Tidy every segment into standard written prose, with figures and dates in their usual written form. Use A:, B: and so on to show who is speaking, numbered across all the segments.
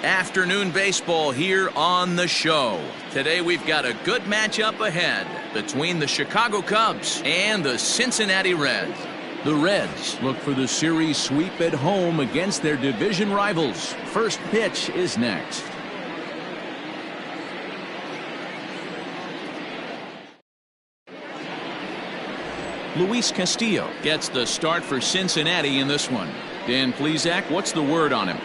A: Afternoon baseball here on the show. Today we've got a good matchup ahead between the Chicago Cubs and the Cincinnati Reds. The Reds look for the series sweep at home against their division rivals. First pitch is next. Luis Castillo gets the start for Cincinnati in this one. Dan Plesac, what's the word on him?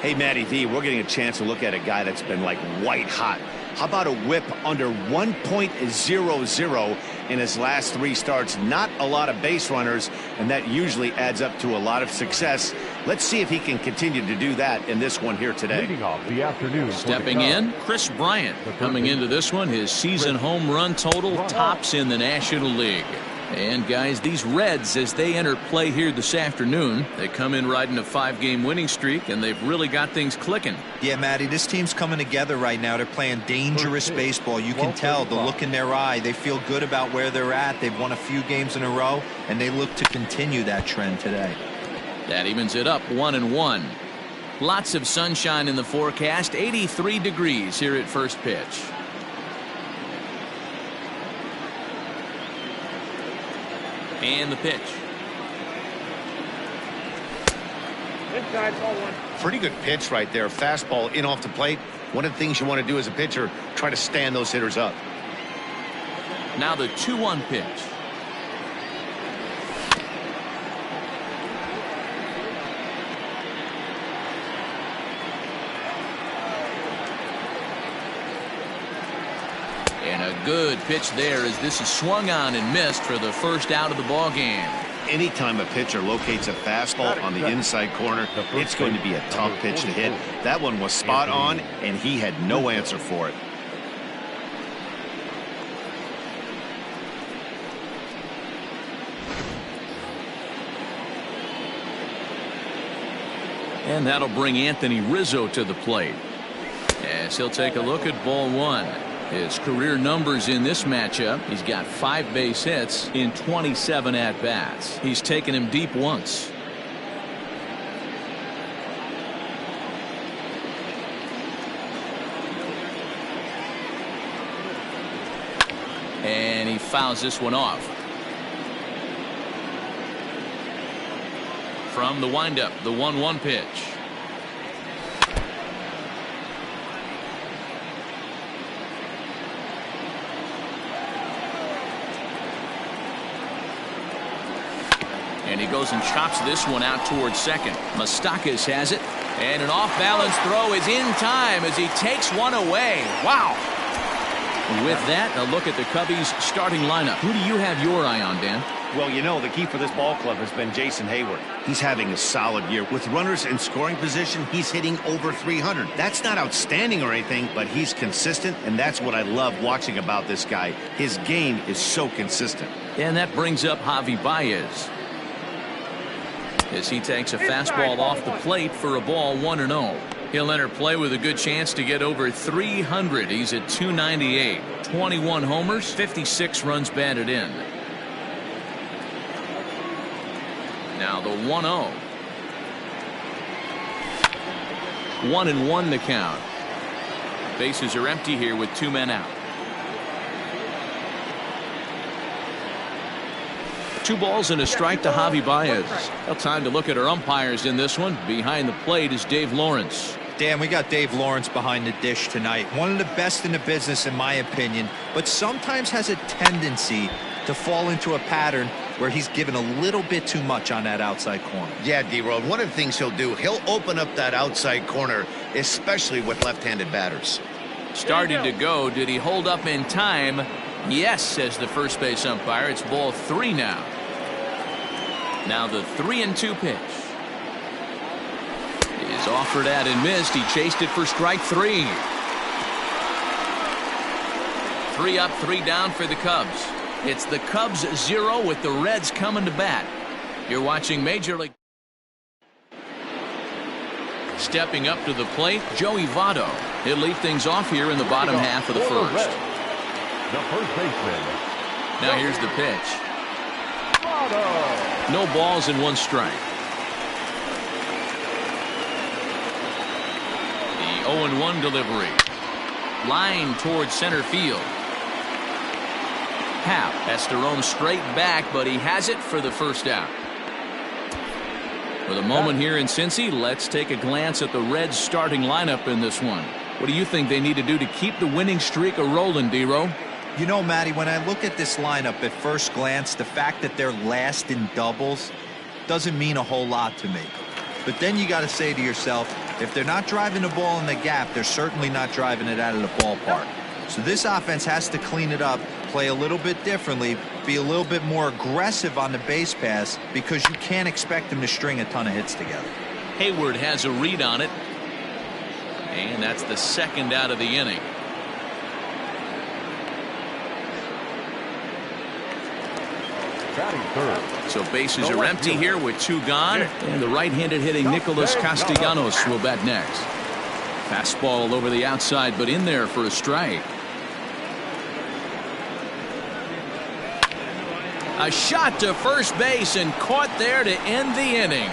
B: Hey, Matty V, we're getting a chance to look at a guy that's been like white hot. How about a whip under 1.00 in his last 3 starts? Not a lot of base runners, and that usually adds up to a lot of success. Let's see if he can continue to do that in this one here today.
C: Leading off the afternoon.
A: Stepping in, Chris Bryant. Coming into this one, his season home run total tops in the National League. And guys, these Reds, as they enter play here this afternoon, they come in riding a 5-game winning streak, and they've really got things clicking.
D: Yeah, Matty, this team's coming together right now. They're playing dangerous baseball. You can tell the look in their eye. They feel good about where they're at. They've won a few games in a row, and they look to continue that trend today.
A: That evens it up 1-1. Lots of sunshine in the forecast. 83 degrees here at first pitch. And the pitch.
E: Inside, ball 1.
B: Pretty good pitch right there. Fastball in off the plate. One of the things you want to do as a pitcher, try to stand those hitters up.
A: Now the 2-1 pitch. And a good pitch there as this is swung on and missed for the first out of the ball game.
B: Anytime a pitcher locates a fastball on the inside corner, it's going to be a tough pitch to hit. That one was spot on, and he had no answer for it.
A: And that'll bring Anthony Rizzo to the plate as he'll take a look at ball 1. His career numbers in this matchup, he's got 5 base hits in 27 at-bats. He's taken him deep once. And he fouls this one off. From the windup, the 1-1 pitch. And he goes and chops this one out towards second. Moustakas has it. And an off-balance throw is in time as he takes one away. Wow. With that, a look at the Cubbies' starting lineup. Who do you have your eye on, Dan?
B: Well, you know, the key for this ball club has been Jason Hayward. He's having a solid year. With runners in scoring position, he's hitting over 300. That's not outstanding or anything, but he's consistent, and that's what I love watching about this guy. His game is so consistent.
A: And that brings up Javi Baez as he takes a fastball off the plate for a ball 1-0. He'll enter play with a good chance to get over 300. He's at 298. 21 homers, 56 runs batted in. Now the 1-0. 1-1 the count. Bases are empty here with 2 men out. 2 balls and a strike to Javi Baez. Well, time to look at our umpires in this one. Behind the plate is Dave Lawrence.
D: Dan, we got Dave Lawrence behind the dish tonight. One of the best in the business, in my opinion, but sometimes has a tendency to fall into a pattern where he's given a little bit too much on that outside corner.
B: Yeah, D-Road, one of the things he'll do, he'll open up that outside corner, especially with left-handed batters.
A: Started to go. Did he hold up in time? Yes, says the first base umpire. It's ball 3 now. Now the 3-2 pitch is offered at and missed. He chased it for strike 3. 3 up, 3 down for the Cubs. It's the Cubs 0 with the Reds coming to bat. You're watching Major League. Stepping up to the plate, Joey Votto. He'll lead things off here in the bottom half of the first.
C: The first baseman.
A: Now here's the pitch. No balls and 1 strike. The 0-1 delivery. Line towards center field. Happ has to roam straight back, but he has it for the first out. For the moment here in Cincy, let's take a glance at the Reds starting lineup in this one. What do you think they need to do to keep the winning streak a-rolling, D-Row?
D: You know, Matty, when I look at this lineup at first glance, the fact that they're last in doubles doesn't mean a whole lot to me. But then you got to say to yourself, if they're not driving the ball in the gap, they're certainly not driving it out of the ballpark. So this offense has to clean it up, play a little bit differently, be a little bit more aggressive on the base pass, because you can't expect them to string a ton of hits together.
A: Hayward has a read on it. And that's the second out of the inning.
C: Batting third.
A: So bases are empty here with 2 gone. And the right-handed hitting Nicholas Castellanos will bat next. Fastball over the outside, but in there for a strike. A shot to first base and caught there to end the inning.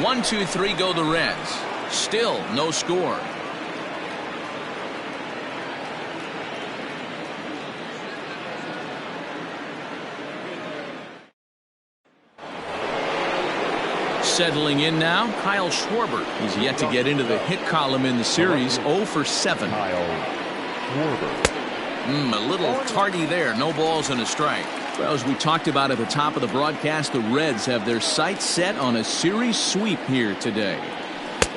A: 1-2-3 go the Reds. Still no score. Settling in now, Kyle Schwarber. He's yet to get into the hit column in the series. 0 for 7.
C: Kyle Schwarber.
A: A little tardy there. No balls and a strike. Well, as we talked about at the top of the broadcast, the Reds have their sights set on a series sweep here today.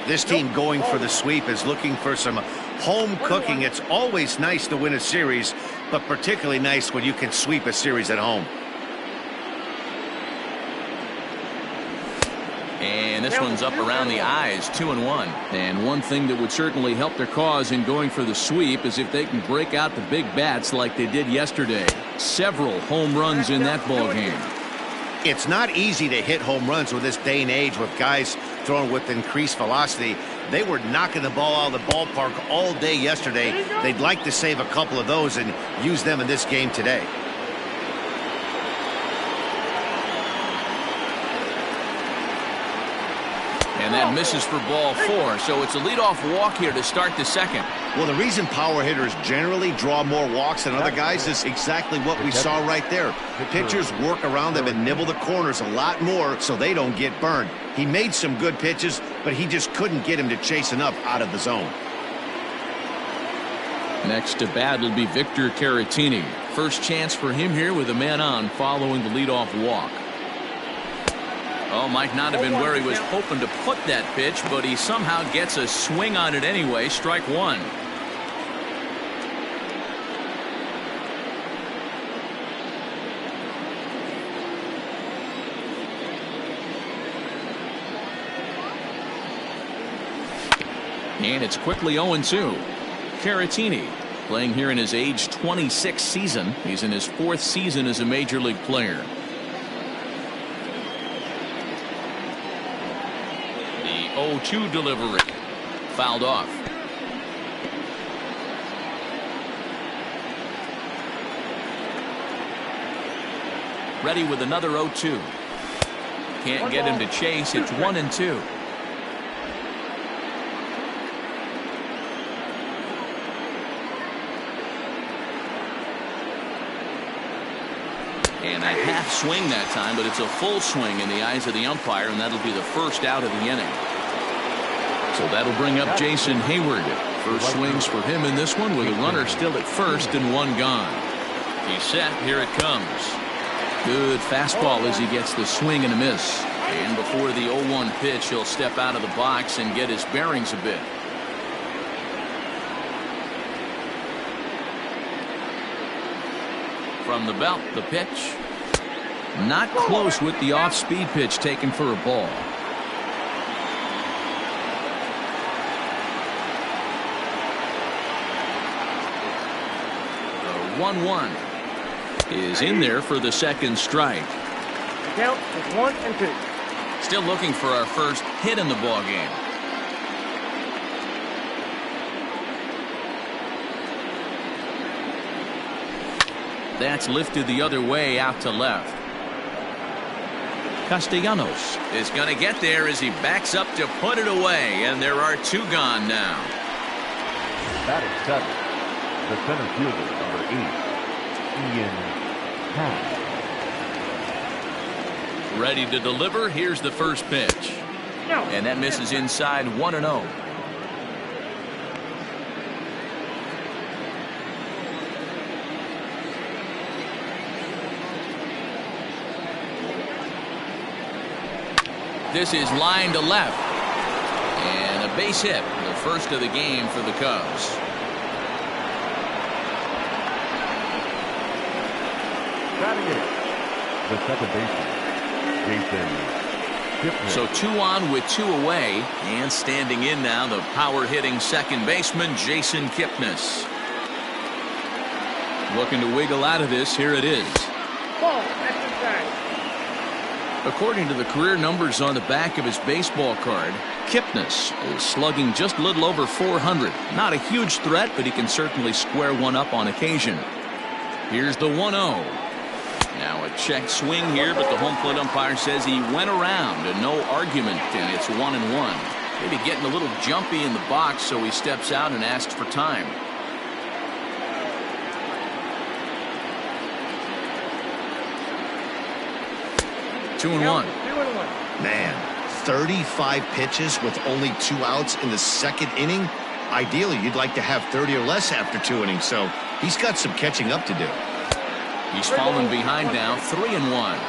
B: This team going for the sweep is looking for some home cooking. It's always nice to win a series, but particularly nice when you can sweep a series at home.
A: And this one's up around the eyes, 2-1. And one thing that would certainly help their cause in going for the sweep is if they can break out the big bats like they did yesterday. Several home runs in that ball game.
B: It's not easy to hit home runs with this day and age with guys throwing with increased velocity. They were knocking the ball out of the ballpark all day yesterday. They'd like to save a couple of those and use them in this game today.
A: And that misses for ball 4, so it's a leadoff walk here to start the second.
B: Well, the reason power hitters generally draw more walks than other guys is exactly what we saw right there. Pitchers work around them and nibble the corners a lot more so they don't get burned. He made some good pitches, but he just couldn't get him to chase enough out of the zone.
A: Next to bat will be Victor Caratini. First chance for him here with a man on following the leadoff walk. Oh, might not have been where he was hoping to put that pitch, but he somehow gets a swing on it anyway. Strike 1. And it's quickly 0-2. Caratini playing here in his age 26 season. He's in his 4th season as a major league player. The 0-2 delivery. Fouled off. Ready with another 0-2. Can't get him to chase. It's 1-2. And a half swing that time, but it's a full swing in the eyes of the umpire, and that'll be the first out of the inning. So that'll bring up Jason Hayward. First swings for him in this one with a runner still at first and 1 gone. He's set. Here it comes. Good fastball as he gets the swing and a miss. And before the 0-1 pitch, he'll step out of the box and get his bearings a bit. From the belt, the pitch. Not close with the off-speed pitch taken for a ball. The 1-1 is in there for the second strike.
E: The count is 1-2.
A: Still looking for our first hit in the ball game. That's lifted the other way out to left. Castellanos is going to get there as he backs up to put it away, and there are 2 gone now.
C: Batting 7, the center fielder, number 8, Ian Happ.
A: Ready to deliver. Here's the first pitch. And that misses inside 1-0. This is line to left. And a base hit. The first of the game for the Cubs.
C: Batting 8, the second baseman, Jason Kipnis.
A: So 2 on with 2 away, and standing in now the power hitting second baseman Jason Kipnis. Looking to wiggle out of this. Here it is.
E: Ball, that's inside.
A: According to the career numbers on the back of his baseball card, Kipnis is slugging just a little over 400. Not a huge threat, but he can certainly square one up on occasion. Here's the 1-0. Now a check swing here, but the home plate umpire says he went around and no argument, and it's 1-1. Maybe getting a little jumpy in the box, so he steps out and asks for time. Two and one.
B: Man, 35 pitches with only 2 outs in the second inning. Ideally, you'd like to have 30 or less after 2 innings, so he's got some catching up to do.
A: He's fallen behind now, 3-1.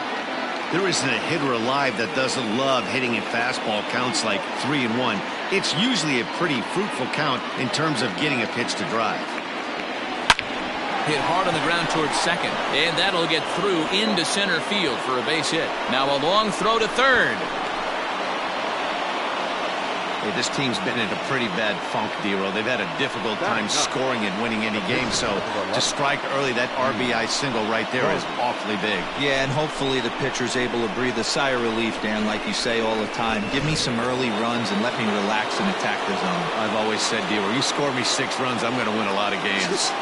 B: There isn't a hitter alive that doesn't love hitting at fastball counts like 3-1. It's usually a pretty fruitful count in terms of getting a pitch to drive.
A: Hit hard on the ground towards second, and that'll get through into center field for a base hit. Now a long throw to third.
B: Hey, this team's been in a pretty bad funk, D-Roll. They've had a difficult time scoring and winning any game, so to strike early, that RBI single right there is awfully big.
D: Yeah, and hopefully the pitcher's able to breathe a sigh of relief, Dan, like you say all the time. Give me some early runs and let me relax and attack the zone.
B: I've always said, D-Roll, you score me 6 runs, I'm going to win a lot of games.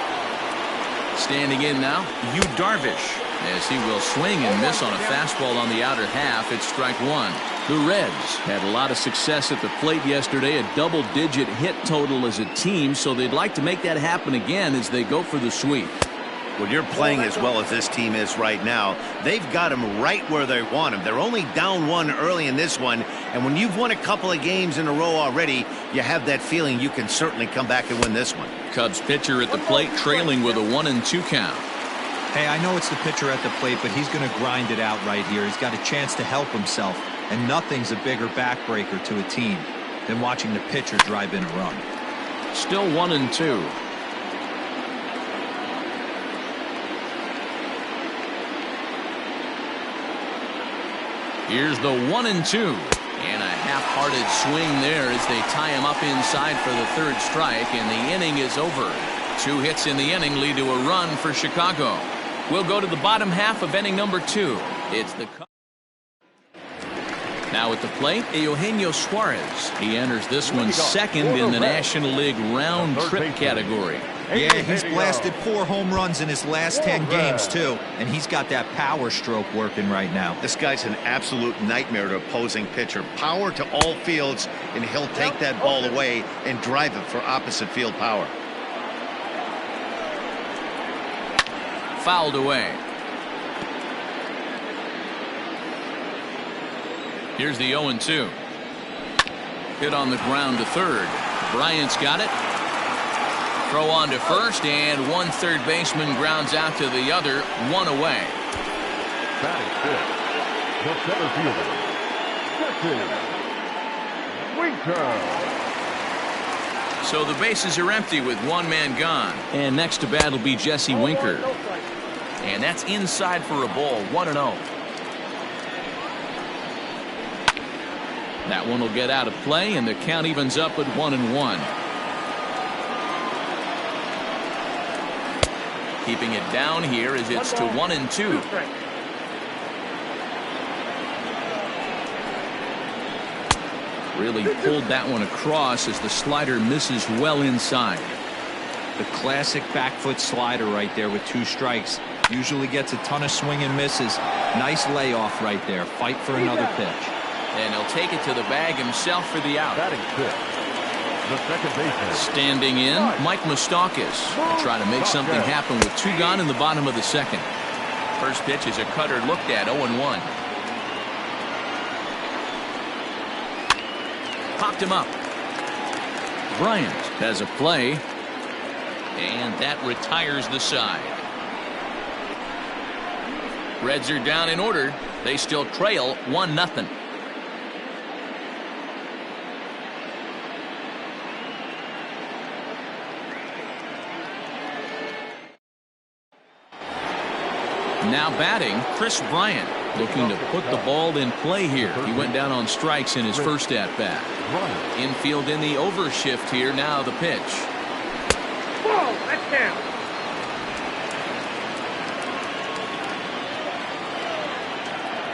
A: Standing in now, Yu Darvish, as he will swing and miss on a fastball on the outer half. It's strike 1. The Reds had a lot of success at the plate yesterday, a double-digit hit total as a team, so they'd like to make that happen again as they go for the sweep.
B: When you're playing as well as this team is right now, they've got them right where they want them. They're only down 1 early in this one, and when you've won a couple of games in a row already, you have that feeling you can certainly come back and win this one.
A: Cubs pitcher at the plate trailing with a 1-2 count.
D: Hey, I know it's the pitcher at the plate, but he's going to grind it out right here. He's got a chance to help himself, and nothing's a bigger backbreaker to a team than watching the pitcher drive in a run.
A: Still 1-2. Here's the 1-2. And a half-hearted swing there as they tie him up inside for the 3rd strike, and the inning is over. 2 hits in the inning lead to a run for Chicago. We'll go to the bottom half of inning number 2. It's the now at the plate, Eugenio Suarez. He enters this one second in the National League round trip category.
D: Yeah, he's blasted 4 home runs in his last 10 games, too. And he's got that power stroke working right now.
B: This guy's an absolute nightmare to opposing pitcher. Power to all fields, and he'll take that ball away and drive it for opposite field power.
A: Fouled away. Here's the 0-2. Hit on the ground to third. Bryant's got it. Throw on to first, and 1 third baseman grounds out to the other, 1 away.
C: Batting 5th, the center fielder, Jesse Winker.
A: So the bases are empty with 1 man gone. And next to bat will be Jesse Winker. And that's inside for a ball, 1-0. That one will get out of play, and the count evens up at 1-1. Keeping it down here as it's to 1-2. Really pulled that one across as the slider misses well inside.
D: The classic back foot slider right there with 2 strikes. Usually gets a ton of swing and misses. Nice layoff right there. Fight for another pitch.
A: And he'll take it to the bag himself for the out.
C: Batting fifth, the second baseman.
A: Standing in, Mike Moustakas will try to make something happen with 2 gone in the bottom of the second. First pitch is a cutter looked at, 0-1. Popped him up. Bryant has a play, and that retires the side. Reds are down in order. They still trail 1-0. Now batting, Chris Bryant, looking to put the ball in play here. He went down on strikes in his first at-bat. Infield in the overshift here. Now the pitch.
E: Ball, that's down.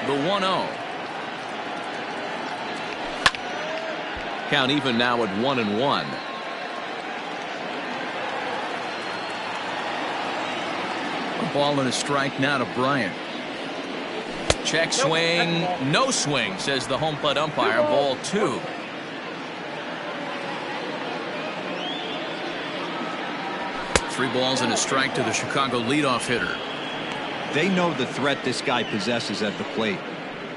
A: The 1-0. Count even now at 1-1. A ball and a strike now to Bryant. Check swing, no swing, says the home plate umpire. Ball 2. Three balls and a strike to the Chicago leadoff hitter.
D: They know the threat this guy possesses at the plate.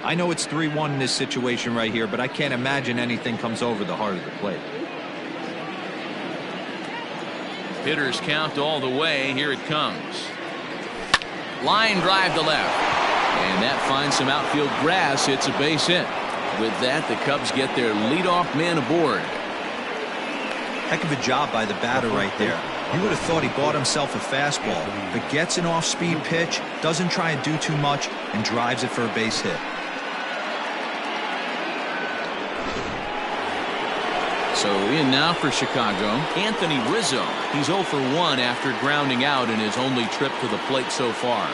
D: I know it's 3-1 in this situation right here, but I can't imagine anything comes over the heart of the plate.
A: Hitters count all the way. Here it comes. Line drive to left. And that finds some outfield grass. It's a base hit. With that, the Cubs get their leadoff man aboard.
D: Heck of a job by the batter right there. You would have thought he bought himself a fastball, but gets an off-speed pitch, doesn't try and do too much, and drives it for a base hit.
A: So in now for Chicago, Anthony Rizzo. He's 0 for 1 after grounding out in his only trip to the plate so far.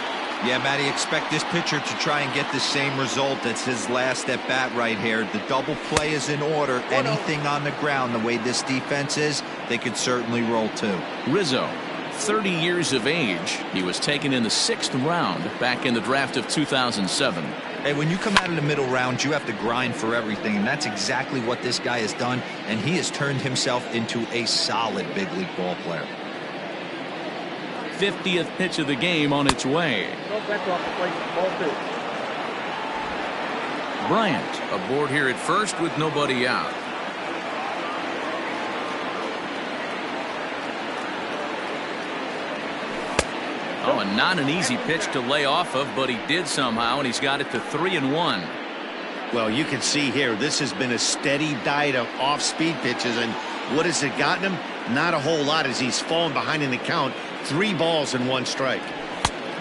D: Yeah, Matty, expect this pitcher to try and get the same result. That's his last at bat right here. The double play is in order. Anything on the ground, the way this defense is, they could certainly roll too.
A: Rizzo, 30 years of age. He was taken in the 6th round back in the draft of 2007.
D: Hey, when you come out of the middle rounds, you have to grind for everything, and that's exactly what this guy has done, and he has turned himself into a solid big league ball player.
A: 50th pitch of the game on its way.
E: That's off the plate. Ball 2.
A: Bryant aboard here at first with nobody out. Oh, and not an easy pitch to lay off of, but he did somehow, and he's got it to 3-1.
B: Well, you can see here, this has been a steady diet of off-speed pitches, and what has it gotten him? Not a whole lot as he's fallen behind in the count. 3 balls and 1 strike.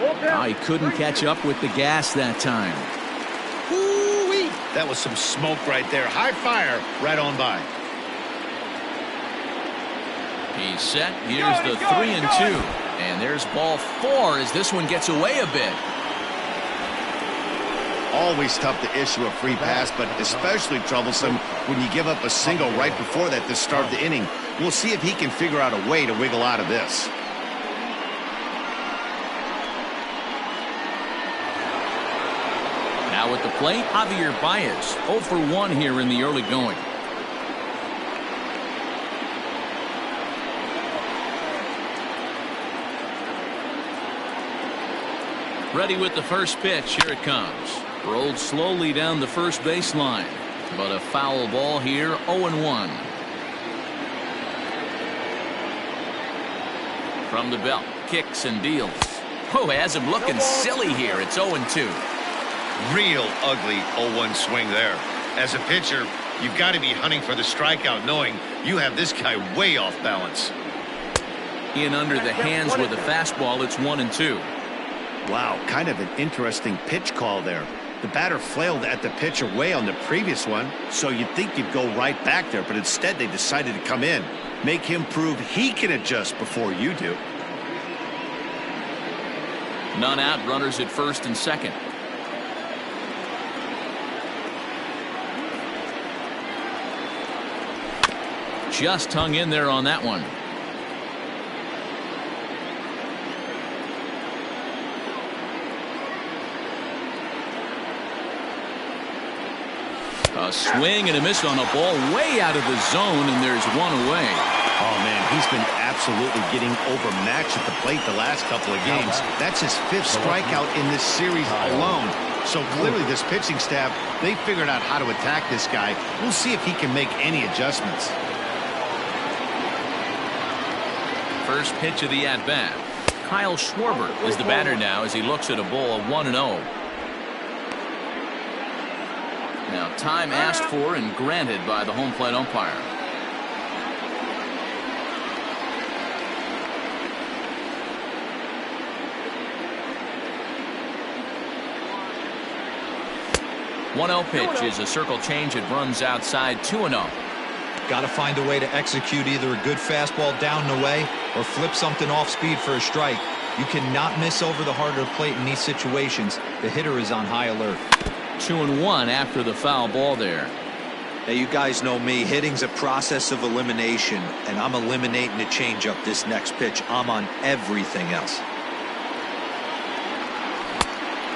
A: Oh, he couldn't catch up with the gas that time.
B: Woo-wee. That was some smoke right there. High fire right on by.
A: He's set. Here's the 3-2. And there's ball 4 as this one gets away a bit.
B: Always tough to issue a free pass, but especially troublesome when you give up a single right before that to start the inning. We'll see if he can figure out a way to wiggle out of this.
A: Now at the plate, Javier Baez, 0 for 1 here in the early going. Ready with the first pitch. Here it comes. Rolled slowly down the first baseline, but a foul ball here. 0-1. From the belt, kicks and deals. Oh, has him looking silly here. It's 0-2.
B: Real ugly 0-1 swing there. As a pitcher, you've got to be hunting for the strikeout, knowing you have this guy way off balance.
A: In under the hands with a fastball. It's 1-2.
B: Wow, kind of an interesting pitch call there. The batter flailed at the pitch away on the previous one, so you'd think you'd go right back there, but instead they decided to come in. Make him prove he can adjust before you do.
A: None out, runners at first and second. Just hung in there on that one. A swing and a miss on a ball way out of the zone, and there's one away.
B: Oh, man, he's been absolutely getting overmatched at the plate the last couple of games. That's his 5th strikeout in this series alone. So clearly this pitching staff, they figured out how to attack this guy. We'll see if he can make any adjustments.
A: First pitch of the at-bat. Kyle Schwarber is the batter now as he looks at a ball of 1-0. Now time asked for and granted by the home plate umpire. One-0 pitch is a circle change. It runs outside 2-0.
D: Got to find a way to execute either a good fastball down and away or flip something off speed for a strike. You cannot miss over the heart of the plate in these situations. The hitter is on high alert.
A: 2-1 after the foul ball there.
D: Now, you guys know me. Hitting's a process of elimination, and I'm eliminating the changeup this next pitch. I'm on everything else.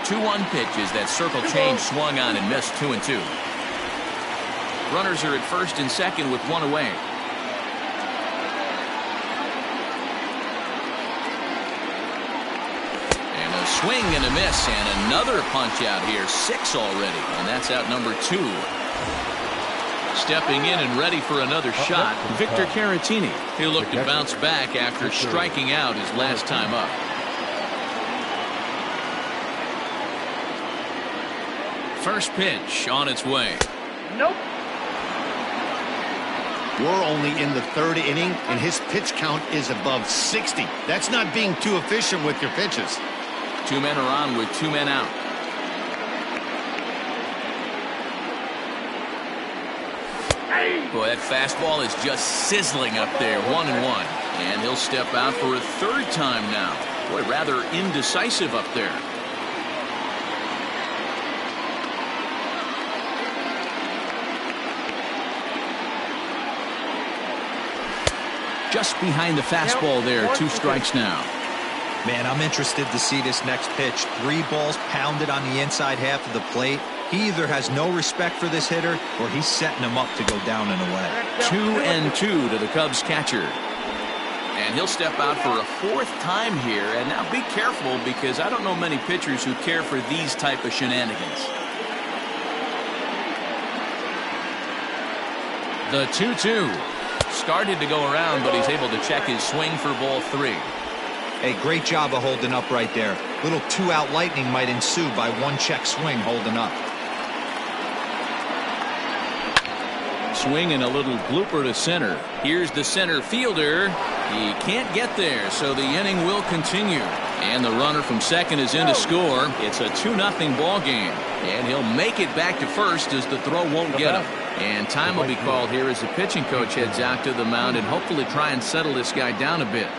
A: 2-1 pitch is that circle change swung on and missed. 2-2. Runners are at first and second with one away. And a swing and a miss and another punch out here. 6 already, and that's out number 2. Stepping in and ready for another shot, Victor Caratini. He'll look to bounce back after striking out his last time up. First pitch on its way.
E: Nope.
B: We're only in the 3rd inning, and his pitch count is above 60. That's not being too efficient with your pitches.
A: 2 men are on with 2 men out. Boy, that fastball is just sizzling up there. 1-1. And he'll step out for a 3rd time now. Boy, rather indecisive up there. Just behind the fastball there. 2 strikes now.
D: Man, I'm interested to see this next pitch. 3 balls pounded on the inside half of the plate. He either has no respect for this hitter or he's setting him up to go down and away.
A: 2-2 to the Cubs catcher. And he'll step out for a 4th time here. And now be careful, because I don't know many pitchers who care for these type of shenanigans. The 2-2. Started to go around, but he's able to check his swing for ball 3.
D: Hey, great job of holding up right there. Little 2-out lightning might ensue by 1 check swing holding up.
A: Swing and a little blooper to center. Here's the center fielder. He can't get there, so the inning will continue. And the runner from second is in to score. It's a 2-0 ball game. And he'll make it back to first as the throw won't get him. And time will be called here as the pitching coach heads out to the mound and hopefully try and settle this guy down a bit.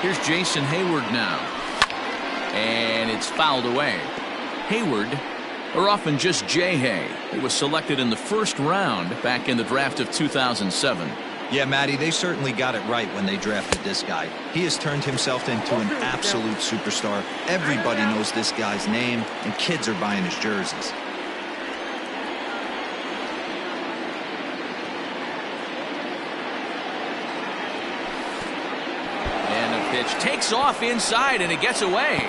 A: Here's Jason Hayward now. And it's fouled away. Hayward, or often just J-Hay. He was selected in the 1st round back in the draft of 2007.
D: Yeah, Matty, they certainly got it right when they drafted this guy. He has turned himself into an absolute superstar. Everybody knows this guy's name, and kids are buying his jerseys.
A: And the pitch takes off inside, and it gets away.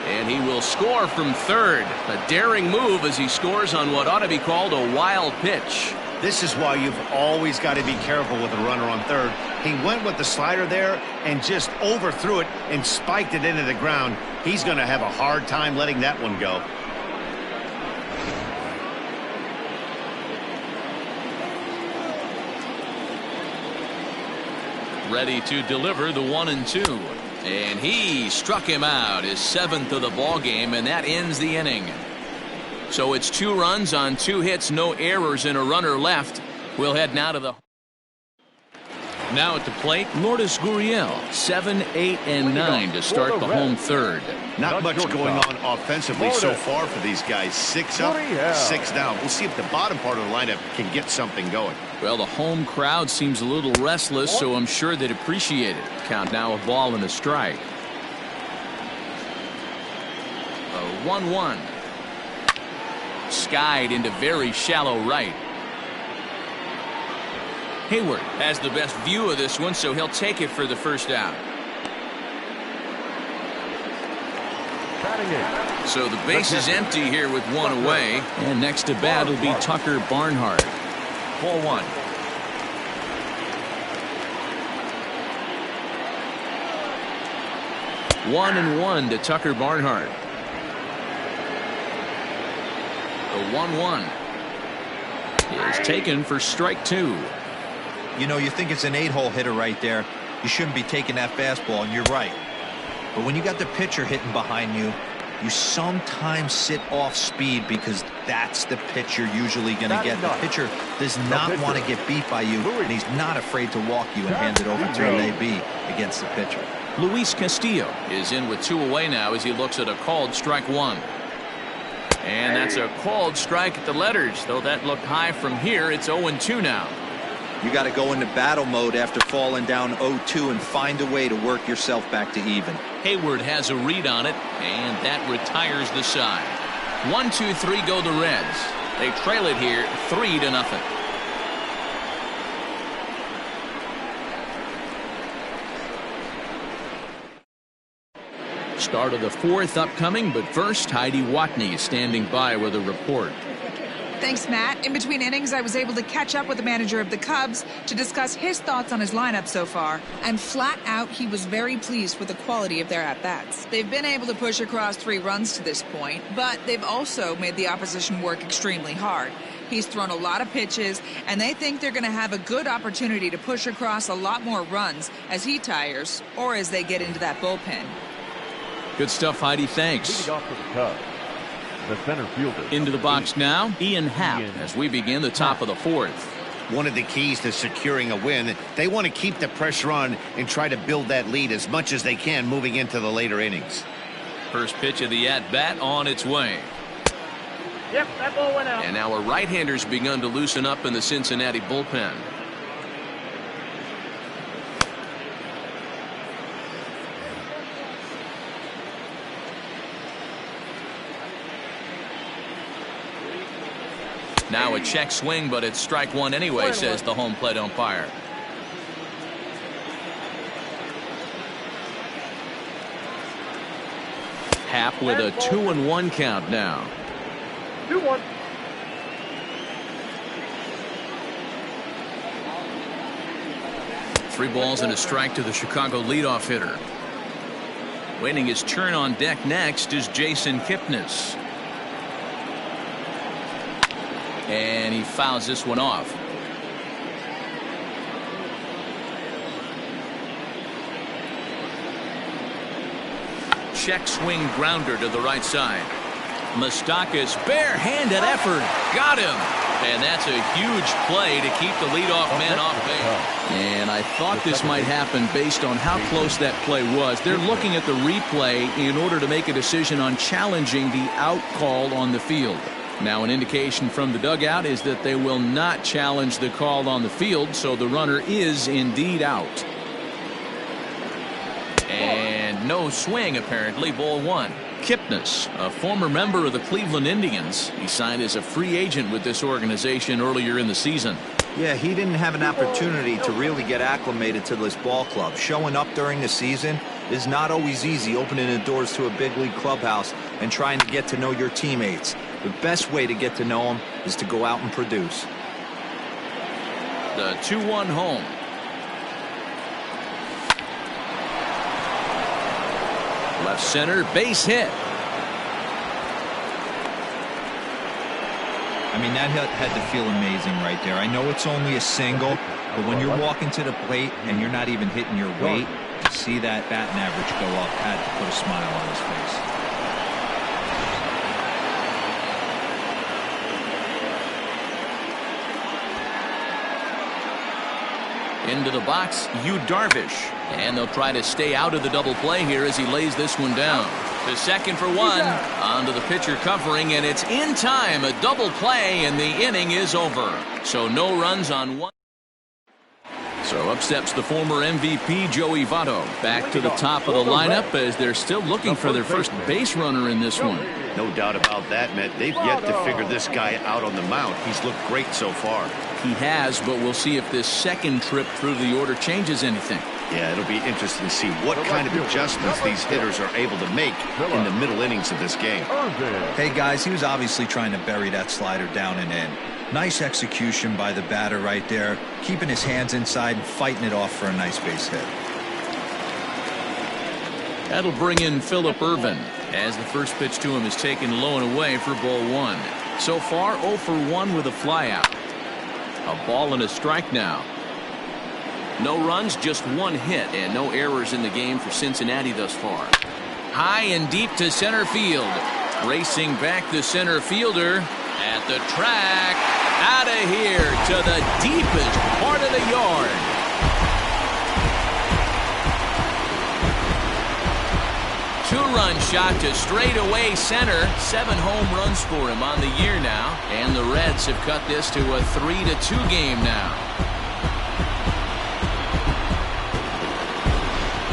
A: And he will score from 3rd. A daring move as he scores on what ought to be called a wild pitch.
B: This is why you've always got to be careful with a runner on 3rd. He went with the slider there and just overthrew it and spiked it into the ground. He's going to have a hard time letting that one go.
A: Ready to deliver the 1-2. And he struck him out, his 7th of the ball game, and that ends the inning. So it's 2 runs on 2 hits, no errors, and a runner left. We'll head now to the Now at the plate, Lourdes Gurriel, 7, 8, and 9 to start the home third.
B: Not much going on offensively so far for these guys. 6 up, 6 down. We'll see if the bottom part of the lineup can get something going.
A: Well, the home crowd seems a little restless, so I'm sure they'd appreciate it. Count now, a ball and a strike. 1-1. Skied into very shallow right. Hayward has the best view of this one, so he'll take it for the first out. So the base is empty here with one away. And next to bat will be Tucker Barnhart. 4-1. One and one to Tucker Barnhart. The 1-1 is taken for strike 2.
D: You know, you think it's an 8-hole hitter right there. You shouldn't be taking that fastball, and you're right. But when you got the pitcher hitting behind you, you sometimes sit off speed because that's the pitch you're usually going to get. The pitcher does not want to get beat by you, and he's not afraid to walk you and hand it over to an AB against the pitcher.
A: Luis Castillo is in with 2 away now as he looks at a called strike 1. And that's a called strike at the letters. Though that looked high from here, it's 0-2 now.
D: You got to go into battle mode after falling down 0-2 and find a way to work yourself back to even.
A: Hayward has a read on it, and that retires the side. 1-2-3 go the Reds. They trail it here 3-0. Start of the 4th upcoming, but first, Heidi Watney standing by with a report.
F: Thanks, Matt. In between innings, I was able to catch up with the manager of the Cubs to discuss his thoughts on his lineup so far. And flat out, he was very pleased with the quality of their at-bats. They've been able to push across 3 runs to this point, but they've also made the opposition work extremely hard. He's thrown a lot of pitches, and they think they're going to have a good opportunity to push across a lot more runs as he tires or as they get into that bullpen.
A: Good stuff, Heidi. Thanks.
C: Leading off for the Cubs, the center fielder.
A: Into the box now, Ian Happ, as we begin the top of the 4th.
B: One of the keys to securing a win, they want to keep the pressure on and try to build that lead as much as they can moving into the later innings.
A: First pitch of the at-bat on its way.
E: Yep, that ball went out.
A: And now a right-hander's begun to loosen up in the Cincinnati bullpen. Now a check swing, but it's strike 1 anyway, says the home plate umpire. Happ with a 2-1 count now.
E: 2-1.
A: Three balls and a strike to the Chicago leadoff hitter. Waiting his turn on deck next is Jason Kipnis. And he fouls this one off. Check swing grounder to the right side. Moustakas barehanded effort. Got him. And that's a huge play to keep the leadoff man off base. And I thought this might happen based on how close that play was. They're looking at the replay in order to make a decision on challenging the out call on the field. Now an indication from the dugout is that they will not challenge the call on the field, so the runner is indeed out. And no swing apparently. Ball 1. Kipnis, a former member of the Cleveland Indians. He signed as a free agent with this organization earlier in the season.
D: Yeah, he didn't have an opportunity to really get acclimated to this ball club. Showing up during the season is not always easy, opening the doors to a big league clubhouse and trying to get to know your teammates. The best way to get to know them is to go out and produce.
A: The 2-1 home. Left center, base hit.
D: I mean, that had to feel amazing right there. I know it's only a single, but when you're walking to the plate and you're not even hitting your weight, to see that batting average go up had to put a smile on his face.
A: Into the box, Yu Darvish. And they'll try to stay out of the double play here as he lays this one down. To second for one. Onto the pitcher covering, and it's in time. A double play, and the inning is over. So no runs on one. So up steps the former MVP, Joey Votto. Back to the top of the lineup as they're still looking for their first base runner in this one.
B: No doubt about that, Matt. They've yet to figure this guy out on the mound. He's looked great so far.
A: He has, but we'll see if this second trip through the order changes anything.
B: Yeah, it'll be interesting to see what kind of adjustments these hitters are able to make in the middle innings of this game.
D: Hey, guys, he was obviously trying to bury that slider down and in. Nice execution by the batter right there, keeping his hands inside and fighting it off for a nice base hit.
A: That'll bring in Phillip Ervin as the first pitch to him is taken low and away for ball one. So far 0 for 1 with a flyout. A ball and a strike now. No runs, just one hit, and no errors in the game for Cincinnati thus far. High and deep to center field. Racing back the center fielder at the track. Out of here to the deepest part of the yard. Two-run shot to straightaway center. 7 home runs for him on the year now. And the Reds have cut this to a 3-2 game now.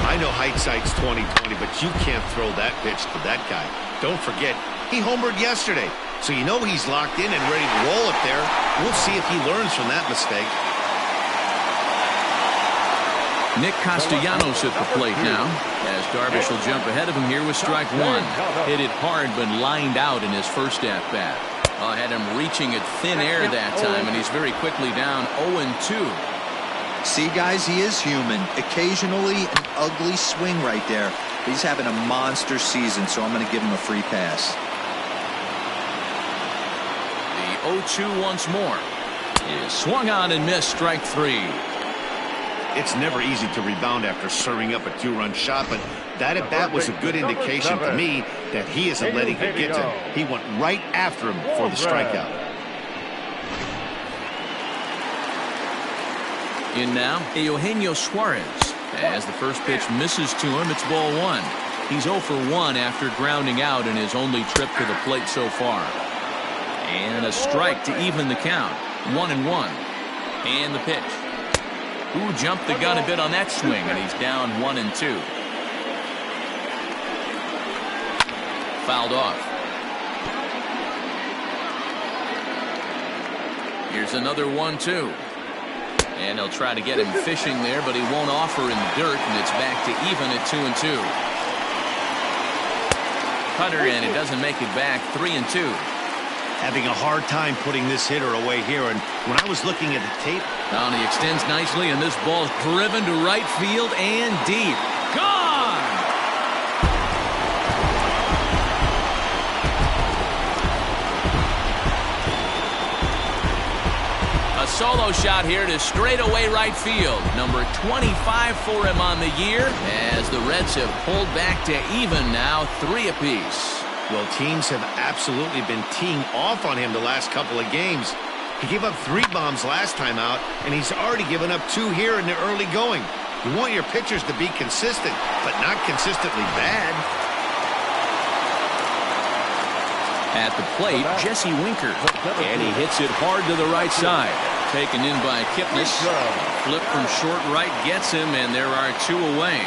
B: I know hindsight's 20/20, but you can't throw that pitch to that guy. Don't forget, he homered yesterday. So you know he's locked in and ready to roll up there. We'll see if he learns from that mistake.
A: Nick Castellanos at the plate now, as Darvish will jump ahead of him here with strike one. Hit it hard, but lined out in his first at-bat. Had him reaching at thin air that time, and he's very quickly down 0-2.
D: See, guys, he is human. Occasionally an ugly swing right there. He's having a monster season, so I'm going to give him a free pass.
A: The 0-2 once more. Is swung on and missed, strike three.
B: It's never easy to rebound after serving up a 2-run shot, but that at-bat was a good indication to me that he isn't letting it get to him. He went right after him for the strikeout.
A: In now, Eugenio Suarez. As the first pitch misses to him, it's ball one. He's 0 for 1 after grounding out in his only trip to the plate so far. And a strike to even the count. 1-1. And the pitch. Ooh, jumped the gun a bit on that swing, and he's down 1-2. Fouled off. Here's another 1-2. And they'll try to get him fishing there, but he won't offer in the dirt, and it's back to even at 2-2. Cutter, and it doesn't make it back. 3-2.
B: Having a hard time putting this hitter away here, and when I was looking at the tape.
A: Down, he extends nicely, and this ball's driven to right field and deep. Gone! A solo shot here to straightaway right field. Number 25 for him on the year, as the Reds have pulled back to even now, 3 apiece.
B: Well, teams have absolutely been teeing off on him the last couple of games. He gave up 3 bombs last time out, and he's already given up 2 here in the early going. You want your pitchers to be consistent, but not consistently bad.
A: At the plate, Jesse Winker. And he hits it hard to the right side. Taken in by Kipnis. Flip from short right gets him, and there are 2 away.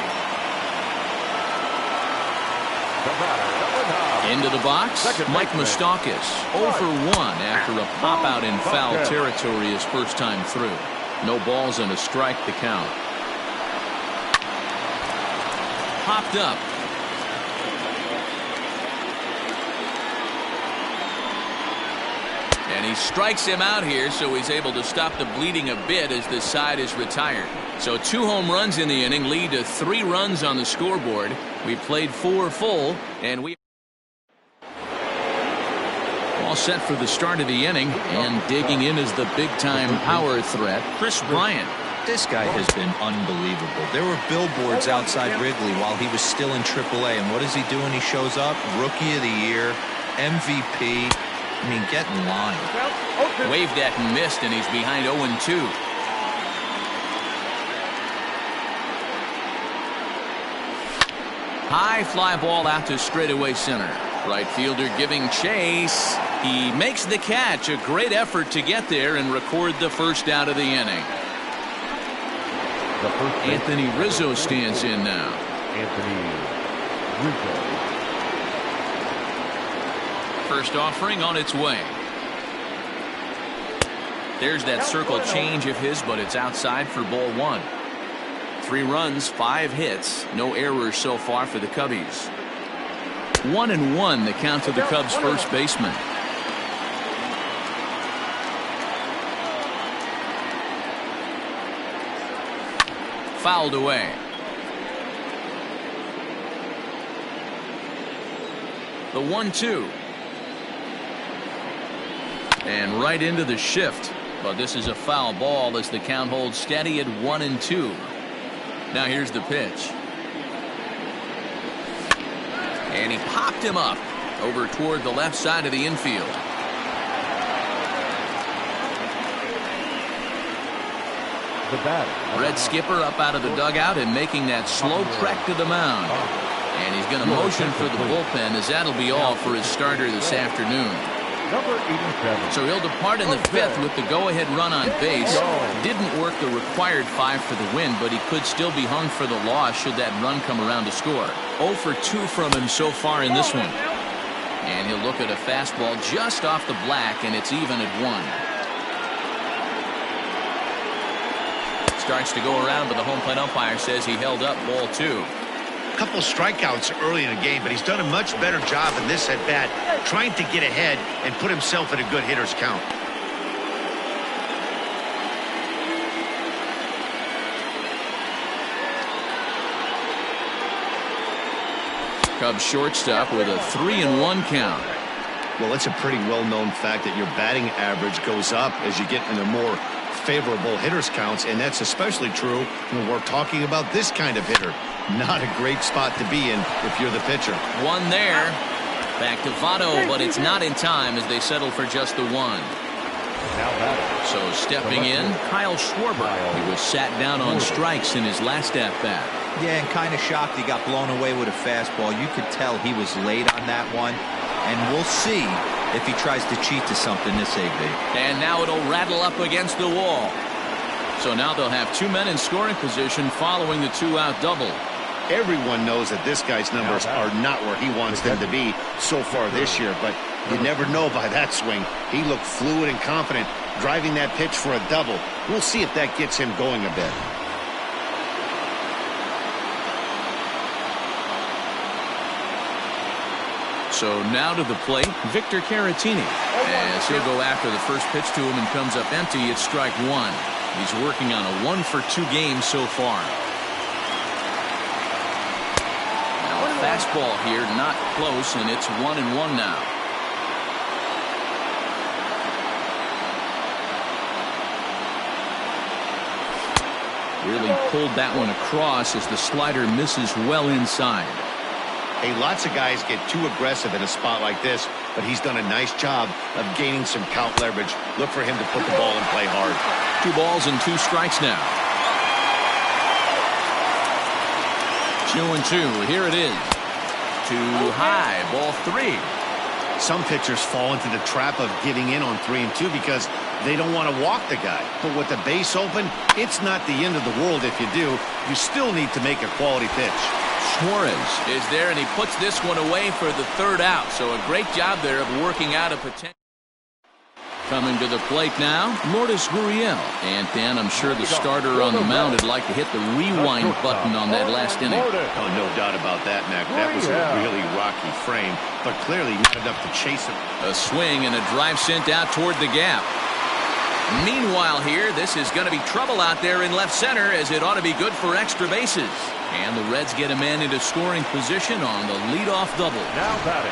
A: Into the box, Mike Moustakas, 0 for 1 after a pop-out in foul territory his first time through. No balls and a strike to count. Popped up. And he strikes him out here, so he's able to stop the bleeding a bit as this side is retired. So 2 home runs in the inning lead to 3 runs on the scoreboard. We played 4 full, and we all set for the start of the inning, and digging in is the big-time power threat, Chris Bryant.
D: This guy has been unbelievable. There were billboards outside Wrigley while he was still in AAA, and what is he doing? He shows up, Rookie of the Year, MVP. I mean, get in line.
A: Waved at and missed, and he's behind 0-2. High fly ball out to straightaway center. Right fielder giving chase. He makes the catch. A great effort to get there and record the first out of the inning. Anthony Rizzo stands in now.
C: Anthony Rizzo.
A: First offering on its way. There's that circle change of his, but it's outside for ball one. 3 runs, 5 hits, no errors so far for the Cubbies. 1-1 the count to the Cubs first baseman. Fouled away. The 1-2. And right into the shift. But this is a foul ball as the count holds steady at 1-2. Now here's the pitch. And he popped him up over toward the left side of the infield.
C: The batter.
A: Red skipper up out of the dugout and making that slow trek to the mound. And he's going to motion for the bullpen as that'll be all for his starter this afternoon.
C: Number 87.
A: So he'll depart in the 5th with the go-ahead run on base. Didn't work the required 5 for the win, but he could still be hung for the loss should that run come around to score. 0 for 2 from him so far in this one. And he'll look at a fastball just off the black, and it's even at 1. Starts to go around, but the home plate umpire says he held up ball 2.
B: Couple strikeouts early in the game, but he's done a much better job in this at bat, trying to get ahead and put himself in a good hitter's count.
A: Cubs shortstop with a 3-1 count.
B: Well, it's a pretty well-known fact that your batting average goes up as you get into more favorable hitters counts, and that's especially true when we're talking about this kind of hitter. Not a great spot to be in if you're the pitcher.
A: One there. Back to Votto, but it's not in time as they settle for just the 1. So stepping in, Kyle Schwarber. He was sat down on strikes in his last at-bat.
D: Yeah, and kind of shocked he got blown away with a fastball. You could tell he was late on that one. And we'll see if he tries to cheat to something this AB.
A: And now it'll rattle up against the wall. So now they'll have 2 men in scoring position following the 2-out double.
B: Everyone knows that this guy's numbers are not where he wants them to be so far this year, but you never know by that swing. He looked fluid and confident, driving that pitch for a double. We'll see if that gets him going a bit.
A: So now to the plate, Victor Caratini. As he'll go after the first pitch to him and comes up empty, it's strike 1. He's working on a 1 for 2 game so far. Now a fastball here, not close, and it's 1-1 now. Really pulled that one across as the slider misses well inside.
B: Hey, lots of guys get too aggressive in a spot like this, but he's done a nice job of gaining some count leverage. Look for him to put the ball and play hard.
A: 2 balls and 2 strikes now. 2-2. Here it is. Too high. Ball 3.
B: Some pitchers fall into the trap of giving in on 3 and 2 because they don't want to walk the guy. But with the base open, it's not the end of the world if you do. You still need to make a quality pitch.
A: Suarez is there, and he puts this one away for the 3rd out. So a great job there of working out a potential. Coming to the plate now, Lourdes Gurriel. And Dan, I'm sure the starter on the mound would like to hit the rewind button on that last inning.
B: Oh, no doubt about that, Mac. That was a really rocky frame, but clearly not enough to chase him.
A: A swing and a drive sent out toward the gap. Meanwhile here, this is going to be trouble out there in left center, as it ought to be good for extra bases. And the Reds get a man into scoring position on the leadoff double.
C: Now batting.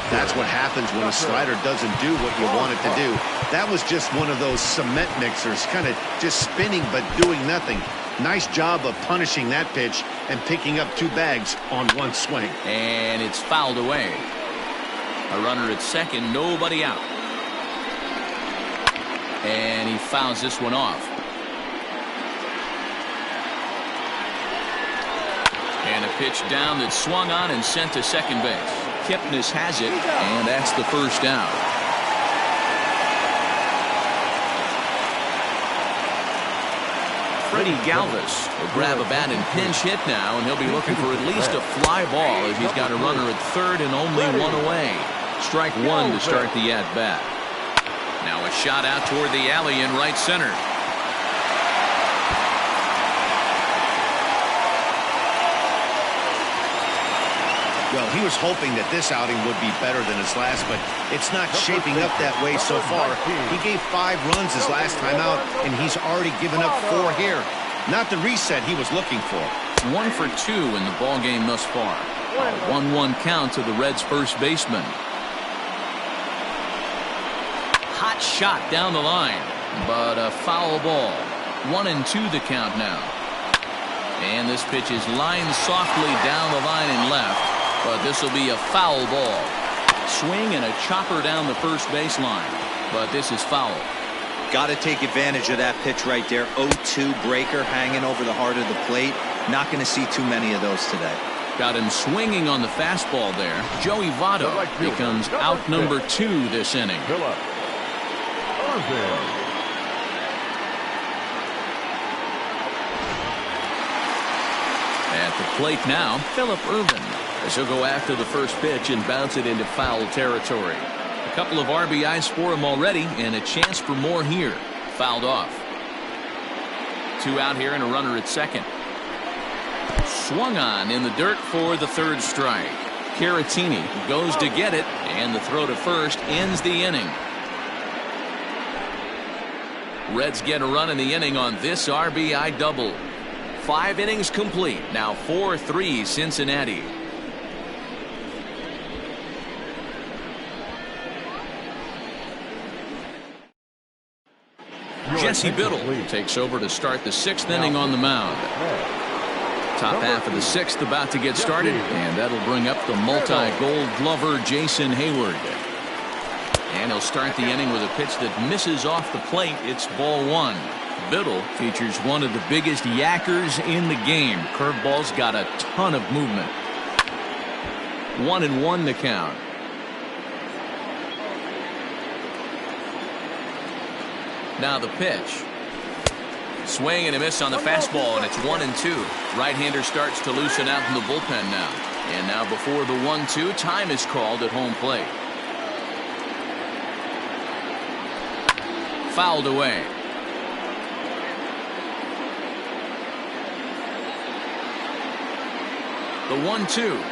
B: That's what happens when a slider doesn't do what you want it to do. That was just one of those cement mixers, kind of just spinning but doing nothing. Nice job of punishing that pitch and picking up 2 bags on 1 swing.
A: And it's fouled away. A runner at second, nobody out. And he fouls this one off. And a Pitch down that swung on and sent to second base. Kipnis has it, and that's the first down. Freddie Galvis will grab a bat and pinch hit now, and he'll be looking for at least a fly ball as he's got a runner at third and only one away. Strike one to start the at-bat. Now a shot out toward the alley in right center.
B: Well, he was hoping that this outing would be better than his last, but it's not shaping up that way so far. He gave 5 runs his last time out, and he's already given up 4 here. Not the reset he was looking for.
A: 1 for 2 in the ball game thus far. 1-1 count to the Reds' first baseman. Hot shot down the line, but a foul ball. 1-2 the count now. And this pitch is lined softly down the line and left. But this will be a foul ball. Swing and a chopper down the first baseline. But this is foul.
D: Got to take advantage of that pitch right there. 0-2 breaker hanging over the heart of the plate. Not going to see too many of those today.
A: Got him swinging on the fastball there. Joey Votto becomes out number 2 this inning. At the plate now, Phillip Ervin, as he'll go after the first pitch and bounce it into foul territory. A couple of RBIs for him already, and a chance for more here. Fouled off. 2 out here and a runner at second. Swung on in the dirt for the third strike. Caratini goes to get it, and the throw to first ends the inning. Reds get a run in the inning on this RBI double. 5 innings complete. Now 4-3 Cincinnati. Jesse Biddle takes over to start the 6th inning on the mound. Top half of the 6th about to get started, and that'll bring up the multi-gold glover Jason Hayward. And he'll start the inning with a pitch that misses off the plate. It's ball 1. Biddle features one of the biggest yackers in the game. Curveball's got a ton of movement. 1-1 the count. Now the pitch. Swing and a miss on the fastball, and it's 1-2. Right-hander starts to loosen out in the bullpen now. And now before the 1-2, time is called at home plate. Fouled away. The 1-2.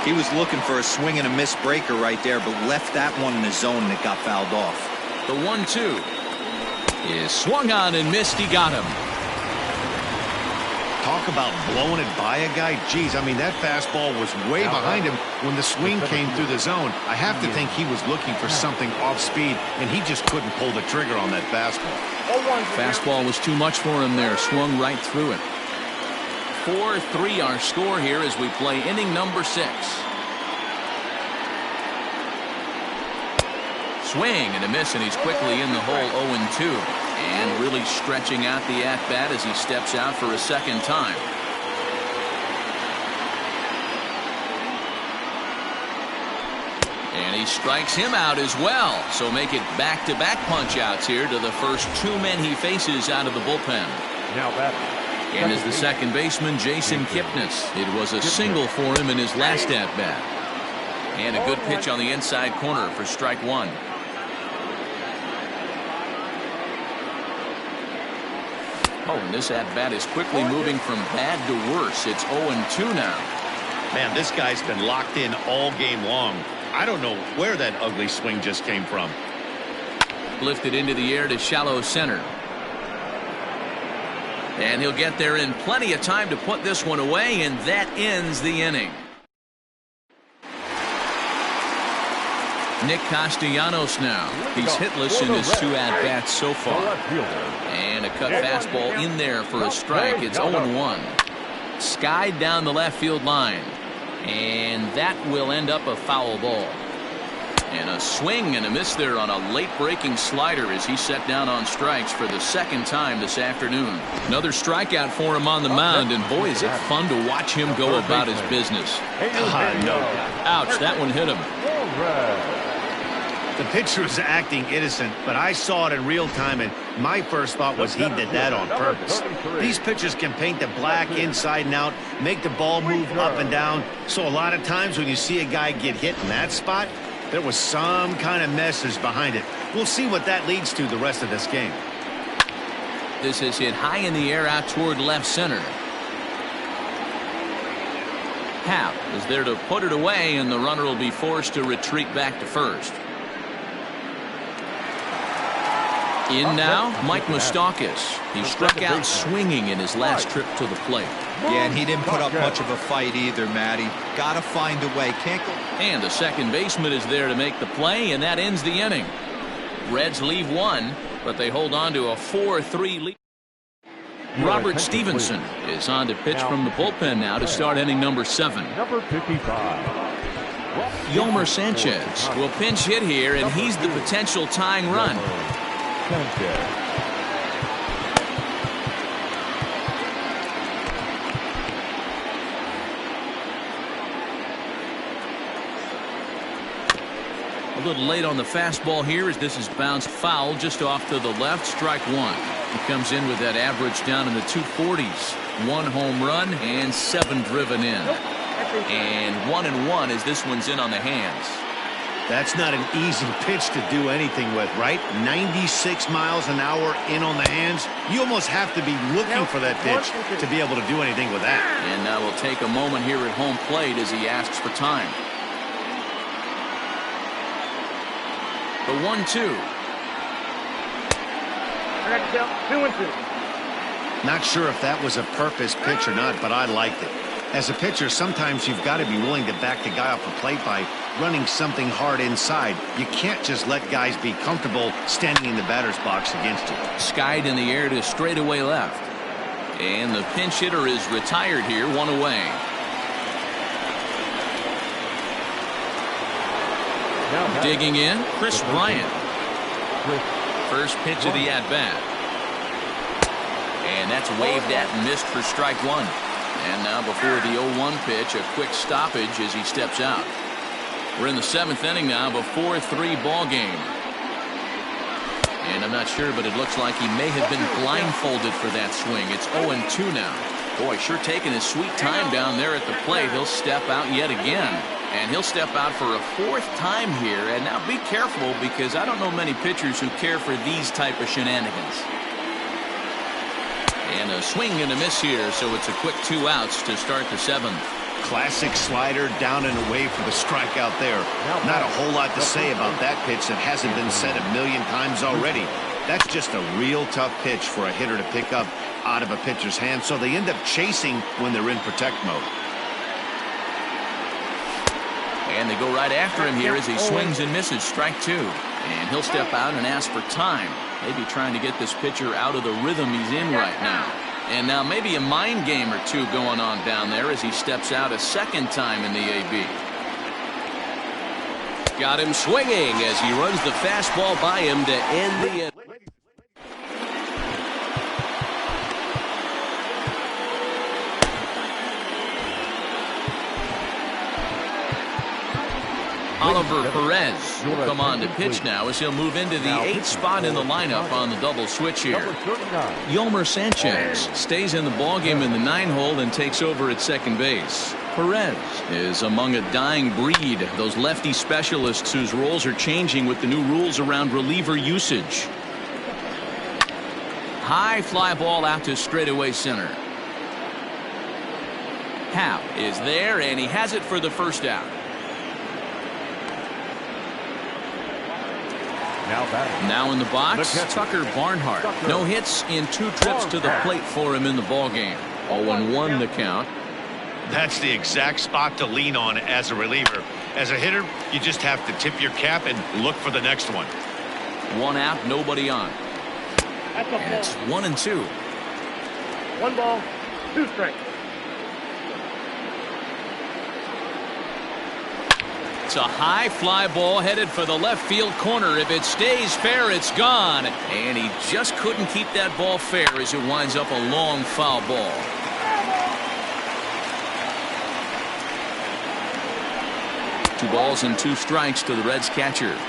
D: He was looking for a swing and a miss breaker right there, but left that one in the zone that got fouled off.
A: The 1-2 is swung on and missed. He got him.
B: Talk about blowing it by a guy. Geez, I mean, that fastball was way behind him when the swing came through the zone. I have to think he was looking for something off speed, and he just couldn't pull the trigger on that fastball.
A: Fastball was too much for him there. Swung right through it. 4-3 our score here as we play inning number 6. Swing and a miss, and he's quickly in the hole. 0-2, and really stretching out the at-bat as he steps out for a second time. And he strikes him out as well, so make it back-to-back punch-outs here to the first 2 men he faces out of the bullpen.
C: Now batting.
A: And as the second baseman, Jason Kipnis. It was a single for him in his last at-bat. And a good pitch on the inside corner for strike 1. Oh, and this at-bat is quickly moving from bad to worse. It's 0-2 now.
B: Man, this guy's been locked in all game long. I don't know where that ugly swing just came from.
A: Lifted into the air to shallow center. And he'll get there in plenty of time to put this one away, and that ends the inning. Nick Castellanos now. He's hitless in his 2 at-bats so far. And a cut fastball in there for a strike. It's 0-1. Skied down the left field line. And that will end up a foul ball. And a swing and a miss there on a late breaking slider as he set down on strikes for the second time this afternoon. Another strikeout for him on the mound, and boy, is it fun to watch him go about his business. Ouch, that one hit him.
B: The pitcher was acting innocent, but I saw it in real time, and my first thought was he did that on purpose. These pitchers can paint the black inside and out, make the ball move up and down, so a lot of times when you see a guy get hit in that spot, there was some kind of message behind it. We'll see what that leads to the rest of this game.
A: This is hit high in the air out toward left center. Happ is there to put it away, and the runner will be forced to retreat back to first. In now, Mike Moustakas. He struck out swinging in his last trip to the plate.
D: Yeah, and he didn't put up much of a fight either, Matty. Gotta find a way. Can't go.
A: And the second baseman is there to make the play, and that ends the inning. Reds leave one, but they hold on to a 4-3 lead. Robert Stevenson is on to pitch from the bullpen now to start inning number 7.
C: Number 55.
A: Yolmer Sanchez will pinch hit here, and he's the potential tying run. A little late on the fastball here as this is bounced foul just off to the left. Strike one. He comes in with that average down in the 240s. 1 home run and 7 driven in. And 1-1 as this one's in on the hands.
B: That's not an easy pitch to do anything with, right? 96 miles an hour in on the hands. You almost have to be looking for that pitch to be able to do anything with that.
A: And now we'll take a moment here at home plate as he asks for time. The 1-2.
E: 2-2.
B: Not sure if that was a purpose pitch or not, but I liked it. As a pitcher, sometimes you've got to be willing to back the guy off the plate by running something hard inside. You can't just let guys be comfortable standing in the batter's box against you.
A: Skied in the air to straightaway left. And the pinch hitter is retired here, 1 away. Digging in, Chris Bryant. First pitch of the at-bat. And that's waved at and missed for strike one. And now before the 0-1 pitch, a quick stoppage as he steps out. We're in the 7th inning now, a 4-3 ball game. And I'm not sure, but it looks like he may have been blindfolded for that swing. It's 0-2 now. Boy, sure taking his sweet time down there at the plate. He'll step out yet again. And he'll step out for a 4th time here. And now be careful, because I don't know many pitchers who care for these type of shenanigans. And a swing and a miss here, so it's a quick 2 outs to start the 7th.
B: Classic slider down and away for the strikeout there. Not a whole lot to say about that pitch that hasn't been said a million times already. That's just a real tough pitch for a hitter to pick up out of a pitcher's hand, so they end up chasing when they're in protect mode.
A: And they go right after him here as he swings and misses. Strike 2. And he'll step out and ask for time. Maybe trying to get this pitcher out of the rhythm he's in right now. And now maybe a mind game or two going on down there as he steps out a 2nd time in the AB. Got him swinging as he runs the fastball by him to end the inning. Oliver Perez will come on to pitch now as he'll move into the 8th spot in the lineup on the double switch here. Yolmer Sanchez stays in the ballgame in the 9-hole and takes over at second base. Perez is among a dying breed, those lefty specialists whose roles are changing with the new rules around reliever usage. High fly ball out to straightaway center. Happ is there, and he has it for the first out. Now in the box, Tucker Barnhart. No hits in 2 trips to the plate for him in the ballgame. 0-1 the count.
B: That's the exact spot to lean on as a reliever. As a hitter, you just have to tip your cap and look for the next one.
A: 1 out, nobody on. And it's 1-2.
E: 1 ball, 2 strikes.
A: It's a high fly ball headed for the left field corner. If it stays fair, it's gone. And he just couldn't keep that ball fair as it winds up a long foul ball. Two balls and two strikes to the Reds catcher. And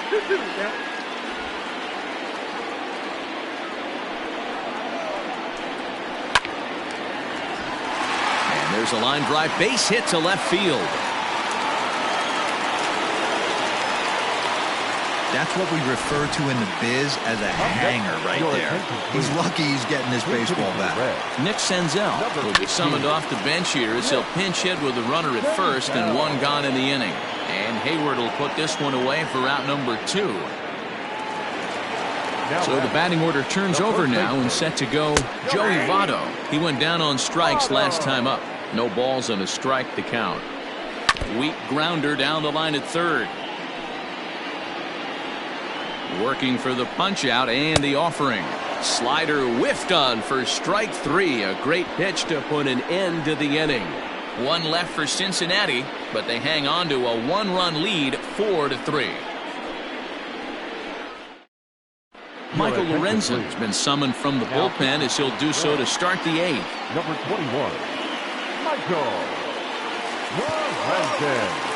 A: there's a line drive base hit to left field.
D: That's what we refer to in the biz as a hanger right there. He's lucky he's getting this baseball bat.
A: Nick Senzel will be summoned off the bench here as he'll pinch hit with a runner at first and one gone in the inning. And Hayward will put this one away for out number 2. So the batting order turns over now and set to go Joey Votto. He went down on strikes last time up. No balls and a strike to count. Weak grounder down the line at third. Working for the punch out and the offering. Slider whiffed on for strike 3. A great pitch to put an end to the inning. One left for Cincinnati, but they hang on to a 1-run lead, 4-3. Michael Lorenzen has been summoned from the bullpen as he'll do so to start the 8th.
C: Number 21, Michael Lorenzen.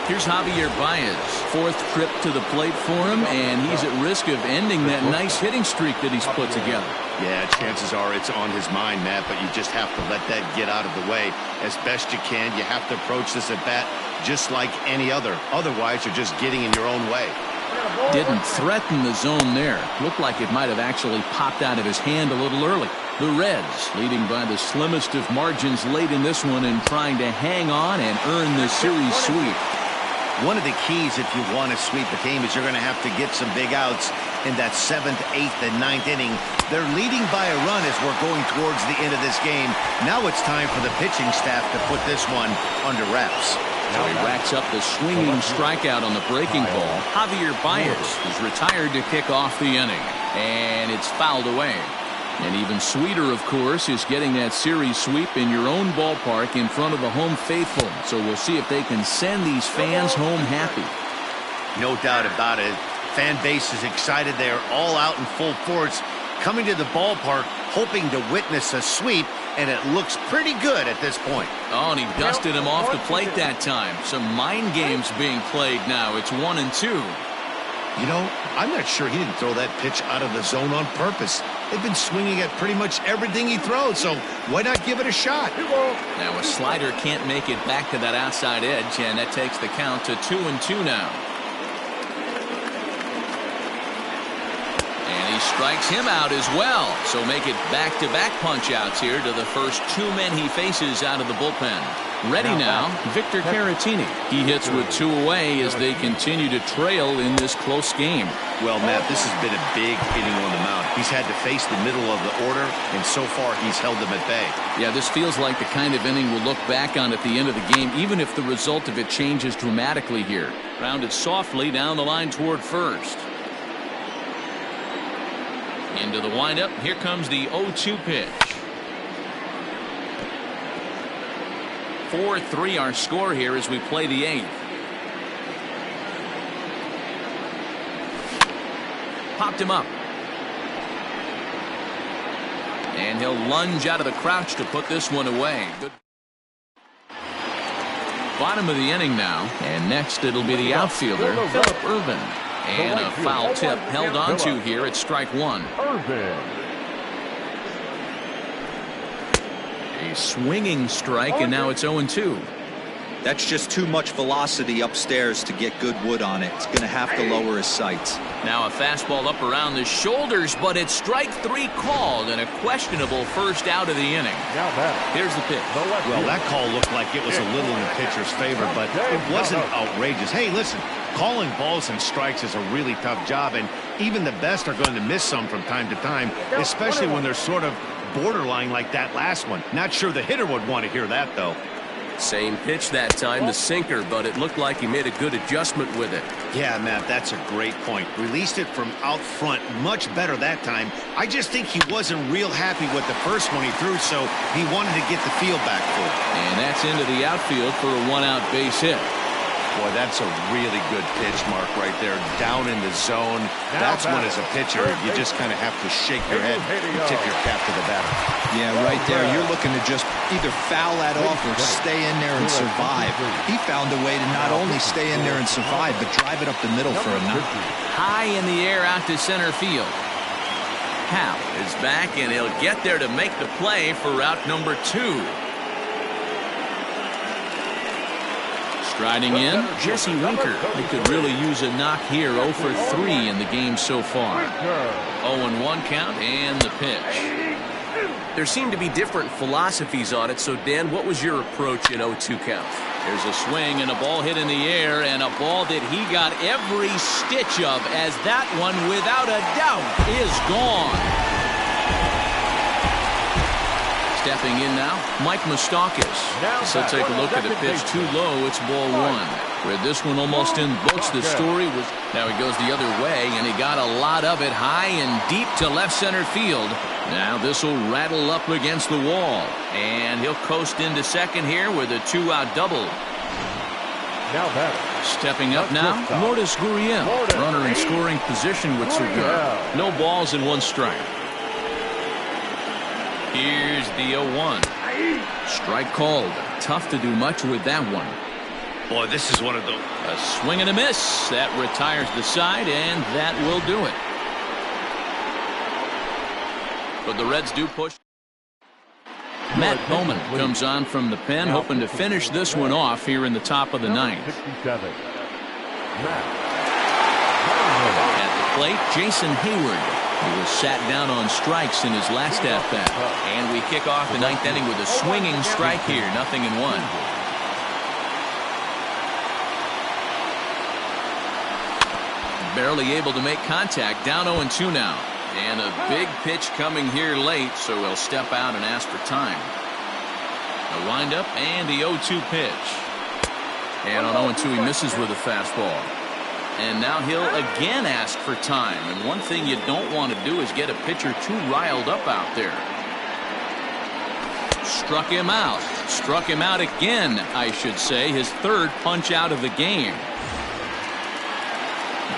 A: Here's Javier Baez. 4th trip to the plate for him, and he's at risk of ending that nice hitting streak that he's put together.
B: Yeah, chances are it's on his mind, Matt, but you just have to let that get out of the way as best you can. You have to approach this at bat just like any other. Otherwise, you're just getting in your own way.
A: Didn't threaten the zone there. Looked like it might have actually popped out of his hand a little early. The Reds leading by the slimmest of margins late in this one and trying to hang on and earn the series sweep.
B: One of the keys if you want to sweep a game is you're going to have to get some big outs in that 7th, 8th, and 9th inning. They're leading by a run as we're going towards the end of this game. Now it's time for the pitching staff to put this one under wraps.
A: So he racks up the swinging strikeout on the breaking ball. Javier Baez is retired to kick off the inning. And it's fouled away. And even sweeter, of course, is getting that series sweep in your own ballpark in front of the home faithful. So we'll see if they can send these fans home happy.
B: No doubt about it. Fan base is excited. They are all out in full force, coming to the ballpark, hoping to witness a sweep, and it looks pretty good at this point.
A: Oh, and he dusted him off the plate that time. Some mind games being played now. It's 1-2.
B: You know, I'm not sure he didn't throw that pitch out of the zone on purpose. They've been swinging at pretty much everything he throws, so why not give it a shot?
A: Now a slider can't make it back to that outside edge, and that takes the count to 2-2 now. And he strikes him out as well, so make it back-to-back punch-outs here to the first 2 men he faces out of the bullpen. Ready now, Victor Caratini. He hits with 2 away as they continue to trail in this close game.
B: Well, Matt, this has been a big inning on the mound. He's had to face the middle of the order, and so far he's held them at bay.
A: Yeah, this feels like the kind of inning we'll look back on at the end of the game, even if the result of it changes dramatically here. Grounded softly down the line toward first. Into the windup. Here comes the 0-2 pitch. 4-3 our score here as we play the 8th. Popped him up. And he'll lunge out of the crouch to put this one away. Good. Bottom of the inning now. And next it'll be the outfielder, Phillip Ervin. And a foul tip held onto here at strike 1. A swinging strike, and now it's 0-2.
D: That's just too much velocity upstairs to get good wood on it. It's going to have to lower his sights.
A: Now a fastball up around the shoulders, but it's strike 3 called and a questionable first out of the inning. Here's the pitch.
B: Well, that call looked like it was a little in the pitcher's favor, but it wasn't outrageous. Hey, listen, calling balls and strikes is a really tough job, and even the best are going to miss some from time to time, especially when they're sort of borderline like that last one. Not sure the hitter would want to hear that, though.
G: Same pitch that time, the sinker, but it looked like he made a good adjustment with it.
B: Yeah, Matt, that's a great point. Released it from out front much better that time. I just think he wasn't real happy with the first one he threw, so he wanted to get the feel back for it.
A: And that's into the outfield for a one-out base hit.
B: Boy, that's a really good pitch, Mark, right there. Down in the zone. That's when, as a pitcher, you just kind of have to shake your head and tip your cap to the batter.
D: Yeah, right there. You're looking to just either foul that off or stay in there and survive. He found a way to not only stay in there and survive, but drive it up the middle for a knock.
A: High in the air out to center field. Hal is back, and he'll get there to make the play for route number 2. Striding in, Jesse Winker. He could really use a knock here. 0 for 3 in the game so far. 0-1 count and the pitch.
G: There seemed to be different philosophies on it, so Dan, what was your approach in 0-2 count?
A: There's a swing and a ball hit in the air, and a ball that he got every stitch of, as that one, without a doubt, is gone. Stepping in now, Mike Moustakas. So take a look at the pitch too low. It's ball 1. Where this one almost in books, the story was now he goes the other way, and he got a lot of it high and deep to left center field. Now this will rattle up against the wall, and he'll coast into second here with a 2-out double.
C: Now batter.
A: Stepping up now, Lourdes Gurriel. Runner in scoring position with Segura. No balls and 1 strike. Here's the 0-1. Strike called. Tough to do much with that one.
B: Boy, this is one of those.
A: A swing and a miss. That retires the side, and that will do it. But the Reds do push. Matt Bowman comes on from the pen, hoping to finish this one off here in the top of the 9th.
C: 67.
A: At the plate, Jason Hayward. He was sat down on strikes in his last at-bat. And we kick off the 9th inning with a swinging strike here. 0-1. Barely able to make contact. Down 0-2 now. And a big pitch coming here late, so he'll step out and ask for time. A windup and the 0-2 pitch. And on 0-2 he misses with a fastball. And now he'll again ask for time. And one thing you don't want to do is get a pitcher too riled up out there. Struck him out. Struck him out again, I should say. His 3rd punch out of the game.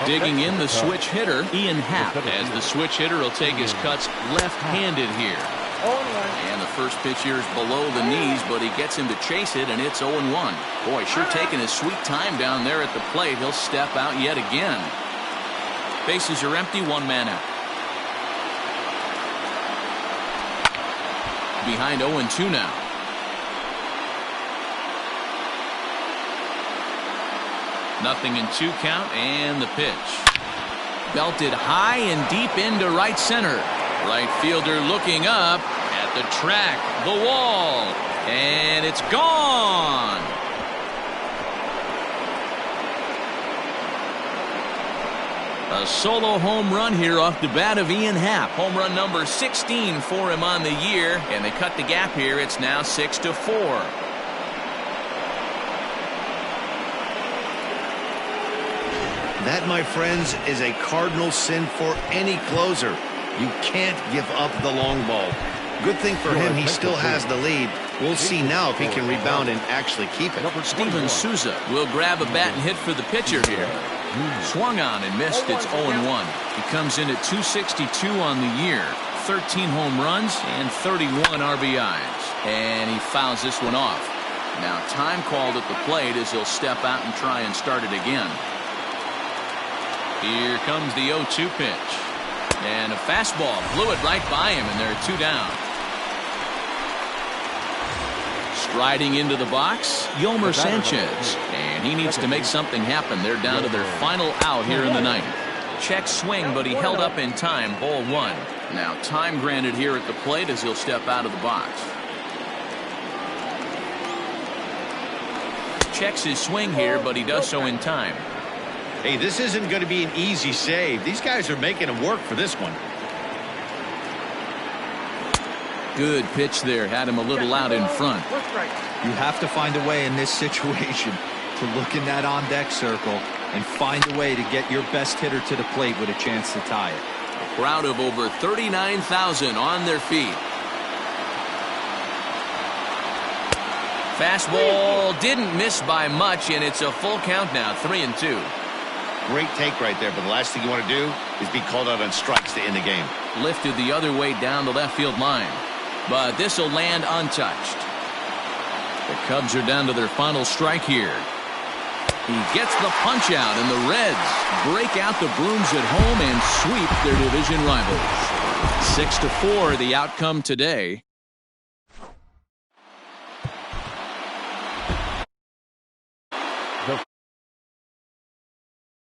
A: Digging in the switch hitter, Ian Happ, as the switch hitter will take his cuts left-handed here. And the first pitch here is below the knees, but he gets him to chase it, and it's 0-1. Boy, sure taking his sweet time down there at the plate. He'll step out yet again. Bases are empty, 1 man out. Behind 0-2 now. Nothing in 2 count, and the pitch. Belted high and deep into right center. Right fielder looking up at the track, the wall, and it's gone. A solo home run here off the bat of Ian Happ. Home run number 16 for him on the year, and they cut the gap here. It's now 6-4.
B: That, my friends, is a cardinal sin for any closer. You can't give up the long ball. Good thing for him, he still has the lead. We'll see now if he can rebound and actually keep it.
A: Steven Souza will grab a bat and hit for the pitcher here. Swung on and missed. It's 0-1. He comes in at 262 on the year. 13 home runs and 31 RBIs. And he fouls this one off. Now time called at the plate as he'll step out and try and start it again. Here comes the 0-2 pitch. And a fastball blew it right by him, and there are 2 down. Striding into the box, Yomer Sanchez. And he needs to make something happen. They're down to their final out here in the 9th. Check swing, but he held up in time. Ball 1. Now time granted here at the plate as he'll step out of the box. Checks his swing here, but he does so in time.
B: Hey, this isn't going to be an easy save. These guys are making him work for this one.
A: Good pitch there. Had him a little out in front.
D: You have to find a way in this situation to look in that on-deck circle and find a way to get your best hitter to the plate with a chance to tie it.
A: A crowd of over 39,000 on their feet. Fastball didn't miss by much, and it's a full count now, 3-2.
B: Great take right there, but the last thing you want to do is be called out on strikes to end the game.
A: Lifted the other way down the left field line, but this will land untouched. The Cubs are down to their final strike here. He gets the punch out, and the Reds break out the brooms at home and sweep their division rivals. 6-4 the outcome today.